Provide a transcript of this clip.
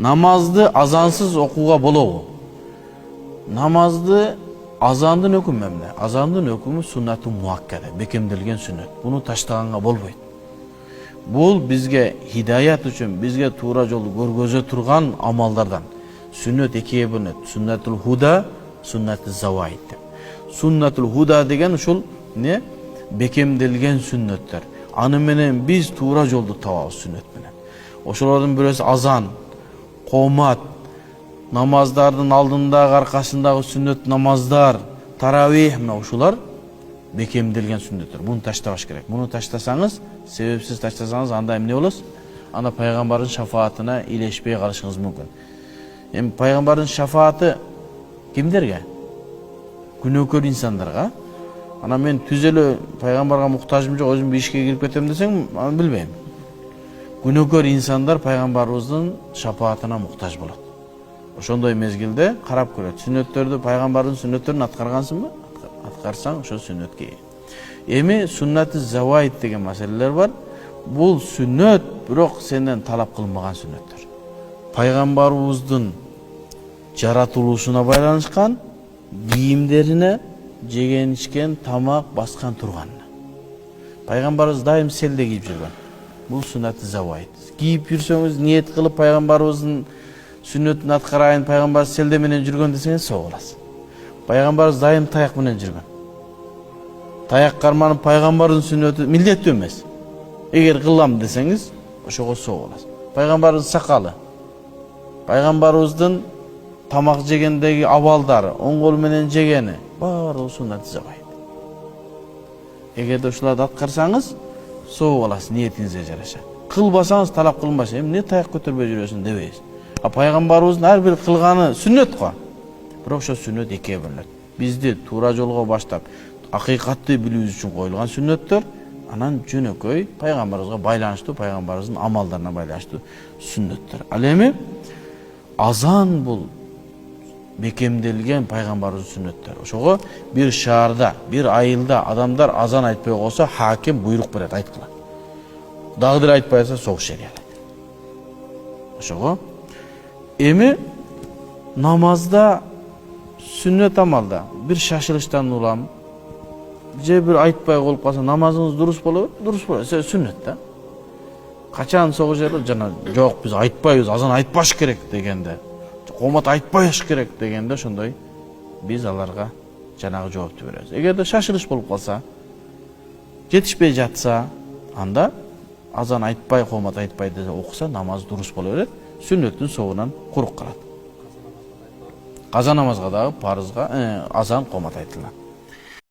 Namazды азансыз окууга болобу? Namazды азандын өкүмү эмне? Азандын өкүмү суннату муаккада, бекемделген сүннөт. Буну таштаганга болбойт. Бул бизге хидаят үчүн, бизге туура жолду көргөзө турган амалдардан. Сүннөт экиге бөлүнөт. Суннатул худа, суннатул заваид деп. Суннатул худа деген ушул не? Бекемделген сүннөттөр. Аны менен биз туура жолду табабыз сүннөт менен. Ошолордун бирөөсү азан, коомат, намаздардын алдындагы аркасындагы сүннөт намаздар, таравих, мына ушулар бекемделген сүннөттөр. Буну таштабаш керек. Буну таштасаңыз, себепсиз таштасаңыз, анда эмне болосуз? Анда пайгамбардын шафаатына илешпей калышыңыз мүмкүн. Эми пайгамбардын шафааты кимдерге? Күнөөкөр инсандарга. Ана мен түз эле пайгамбарга муктажым жок, өзүм ишке кирип кетем десең, аны билбейм. Күнөөкөр инсандар пайгамбарыбыздын шафаатына муктаж болот. Ошондой мезгилде карап көрөт. Сүннөттөрдү, пайгамбардын сүннөттөрүн аткаргансыңбы? Аткарсаң, ошо сүннөткө. Эми суннаты заваид деген маселелер бар. Бул сүннөт, бирок сенден талап кылынбаган сүннөттөр. Пайгамбарыбыздын жаратылуусуна байланышкан, кийимдерине, жеген ичкен, тамак баскан турганына. Пайгамбарыбыз дайым селде кийип жүргөн. Бул суннаты заваид. Кийип жүрсөңүз, ниет кылып пайгамбарыбыздын сүннөтүн аткарайын, пайгамбар селде менен жүргөн десеңиз соо боласыз. Пайгамбарыбыз дайым таяк менен жүргөн. Таяк карманып пайгамбардын сүннөтү милдеттүү эмес. Эгер кылам десеңиз, ошого соо боласыз. Пайгамбардын сакалы, пайгамбарыбыздын тамак жегендеги абалдары, оң кол менен жегени, баары суннаты заваид. Эгерде ушуларды аткарсаңыз, соо боласыз ниетиңизге жараша. Кылбасаңыз талап кылынбашы, эмне таяк көтөрбөй жүрөсүң дебейсиз. А пайгамбарыбыздын ар бир кылганы сүннөт го. Бирок ошо сүннөт экиге бөлүнөт. Бизди туура жолго баштап, акыйкатты билүүбүз үчүн коюлган сүннөттөр, анан жөнөкөй пайгамбарыбызга байланыштуу, пайгамбарыбыздын амалдарына байланыштуу сүннөттөр. Ал эми азан бул бекемделген пайгамбарыбыздын сүннөттөр. Ошого бир шаарда, бир айылда адамдар азан айтпай койсо, хаким буйрук берет, айткыла. Дагы деле айтпай койсо, согуш жарыялайт. Ошого эми намазда сүннөт амалда бир шашылыштан улам, же бир айтпай калып калса, намазыңыз дурус болобу? Дурус болот, сүннөт да. Качан согуш жарыялайт? Жана жок, биз айтпайбыз, азан айтпаш керек дегенде, коомат айтпаш керек дегенде, ошондой биз аларга жанагы жоопту беребиз. Эгерде шашылыш болуп калса, жетишпей жатса, анда азан айтпай, коомат айтпай десе окуса, намаз дурус боло берет. Сүннөттүн соогунан курук калат. Каза намазга дагы парызга азан коомат айтылат.